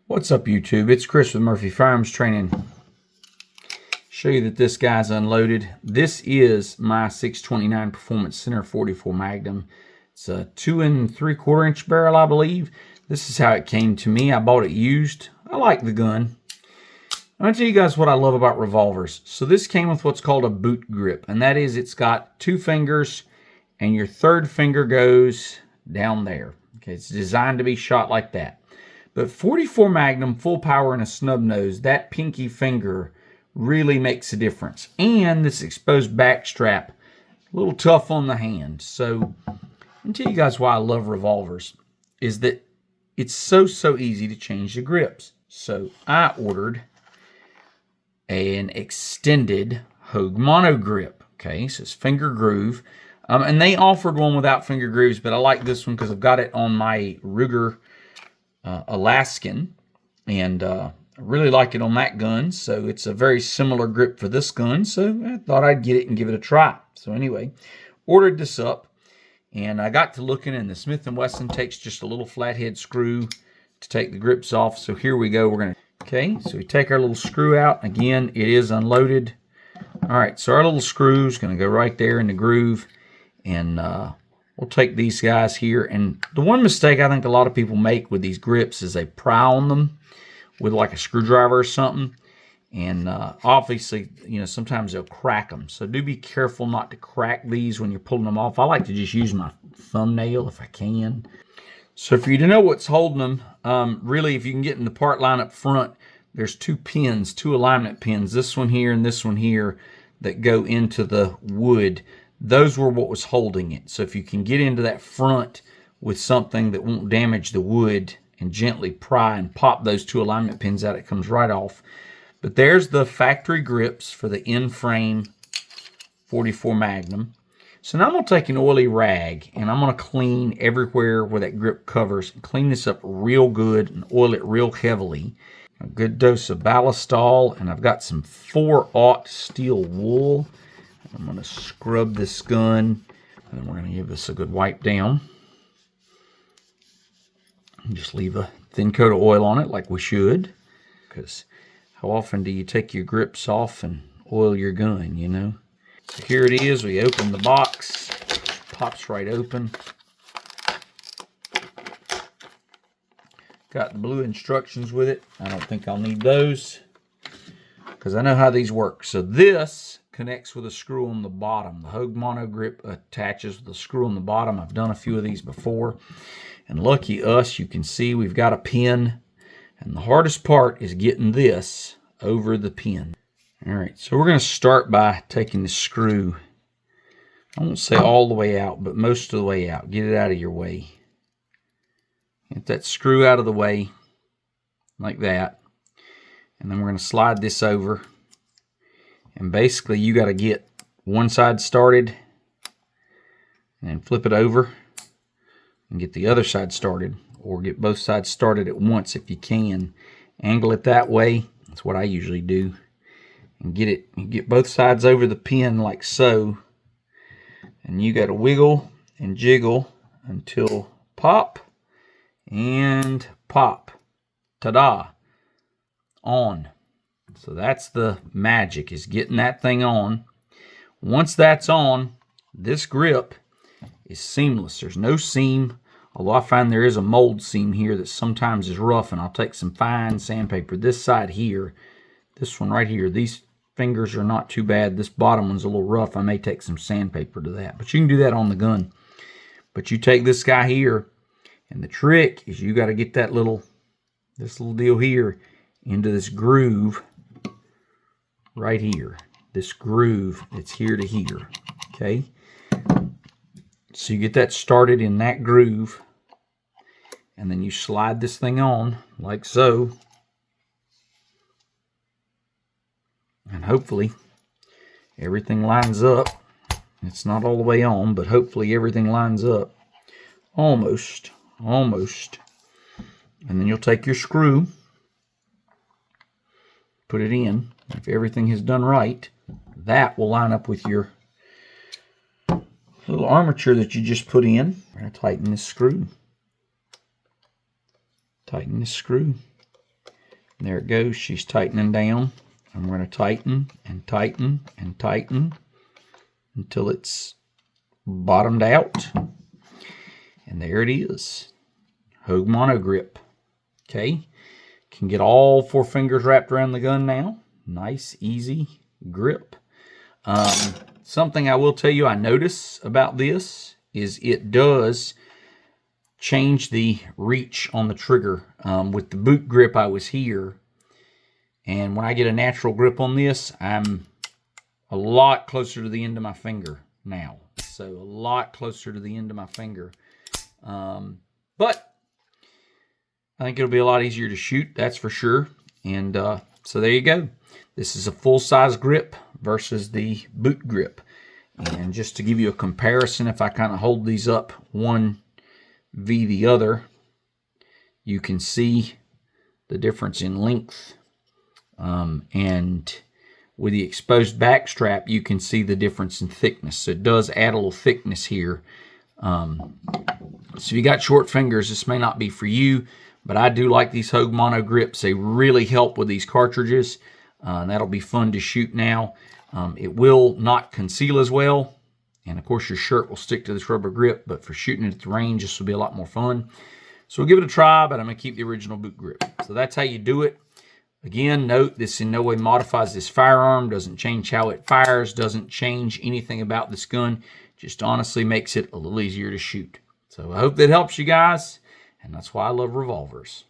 What's up, YouTube? It's Chris with Murphy Firearms Training. Show you that this guy's unloaded. This is my 629 Performance Center 44 Magnum. It's a 2 3/4 inch barrel, I believe. This is how it came to me. I bought it used. I like the gun. I'm going to tell you guys what I love about revolvers. So this came with what's called a boot grip, and that is it's got 2 fingers, and your 3rd finger goes down there. Okay, it's designed to be shot like that. But 44 Magnum, full power and a snub nose, that pinky finger really makes a difference. And this exposed back strap, a little tough on the hand. So I'll tell you guys why I love revolvers, is that it's so easy to change the grips. So I ordered an extended Hogue Monogrip. Okay, so it's finger groove. And they offered one without finger grooves, but I like this one because I've got it on my Ruger Alaskan, and I really like it on that gun. So it's a very similar grip for this gun, so I thought I'd get it and give it a try. So anyway, ordered this up, and I got to looking, and the Smith & Wesson takes just a little flathead screw to take the grips off. So here we go. Okay, so we take our little screw out. Again, it is unloaded. All right, so our little screw is going to go right there in the groove, and we'll take these guys here. And the one mistake I think a lot of people make with these grips is they pry on them with like a screwdriver or something. And obviously, you know, sometimes they'll crack them. So do be careful not to crack these when you're pulling them off. I like to just use my thumbnail if I can. So for you to know what's holding them, really, if you can get in the part line up front, there's 2 pins, 2 alignment pins, this one here and this one here, that go into the wood. Those were what was holding it. So if you can get into that front with something that won't damage the wood and gently pry and pop those 2 alignment pins out, it comes right off. But there's the factory grips for the in-frame 44 Magnum. So now I'm going to take an oily rag and I'm going to clean everywhere where that grip covers. Clean this up real good and oil it real heavily. A good dose of ballistol, and I've got some 4/0 steel wool. I'm going to scrub this gun, and then we're going to give this a good wipe down. And just leave a thin coat of oil on it like we should, because how often do you take your grips off and oil your gun, you know? So here it is. We open the box. Pops right open. Got the blue instructions with it. I don't think I'll need those because I know how these work. So this connects with a screw on the bottom. The Hogue Monogrip attaches with a screw on the bottom. I've done a few of these before. And lucky us, you can see we've got a pin. And the hardest part is getting this over the pin. All right, so we're going to start by taking the screw, I won't say all the way out, but most of the way out. Get it out of your way. Get that screw out of the way, like that. And then we're going to slide this over. And basically, you got to get one side started, and then flip it over, and get the other side started. Or get both sides started at once if you can. Angle it that way. That's what I usually do. And get both sides over the pin like so. And you got to wiggle and jiggle until pop and pop. Ta-da! On. So that's the magic, is getting that thing on. Once that's on, this grip is seamless. There's no seam. Although I find there is a mold seam here that sometimes is rough, and I'll take some fine sandpaper. This side here, this one right here, these fingers are not too bad. This bottom one's a little rough. I may take some sandpaper to that, but you can do that on the gun. But you take this guy here, and the trick is you got to get that this little deal here into this groove right here. This groove that's here to here. Okay? So you get that started in that groove, and then you slide this thing on like so, and hopefully everything lines up. It's not all the way on, but hopefully everything lines up. Almost. And then you'll take your screw, put it in. If everything is done right, that will line up with your little armature that you just put in. We're going to tighten this screw. Tighten this screw. There it goes. She's tightening down. I'm going to tighten and tighten and tighten until it's bottomed out. And there it is. Hogue Monogrip. Okay. Can get all 4 fingers wrapped around the gun now. Nice, easy grip. Something I will tell you I notice about this is it does change the reach on the trigger. With the boot grip, I was here. And when I get a natural grip on this, I'm a lot closer to the end of my finger now. So a lot closer to the end of my finger. But I think it'll be a lot easier to shoot, that's for sure. And so there you go. This is a full-size grip versus the boot grip. And just to give you a comparison, if I kind of hold these up one v the other, you can see the difference in length. And with the exposed back strap, you can see the difference in thickness. So it does add a little thickness here. So if you got short fingers, this may not be for you, but I do like these Hogue Mono grips. They really help with these cartridges. That'll be fun to shoot now. It will not conceal as well. And of course your shirt will stick to this rubber grip, but for shooting at the range, this will be a lot more fun. So we'll give it a try, but I'm gonna keep the original boot grip. So that's how you do it. Again, note this in no way modifies this firearm, doesn't change how it fires, doesn't change anything about this gun, just honestly makes it a little easier to shoot. So I hope that helps you guys, and that's why I love revolvers.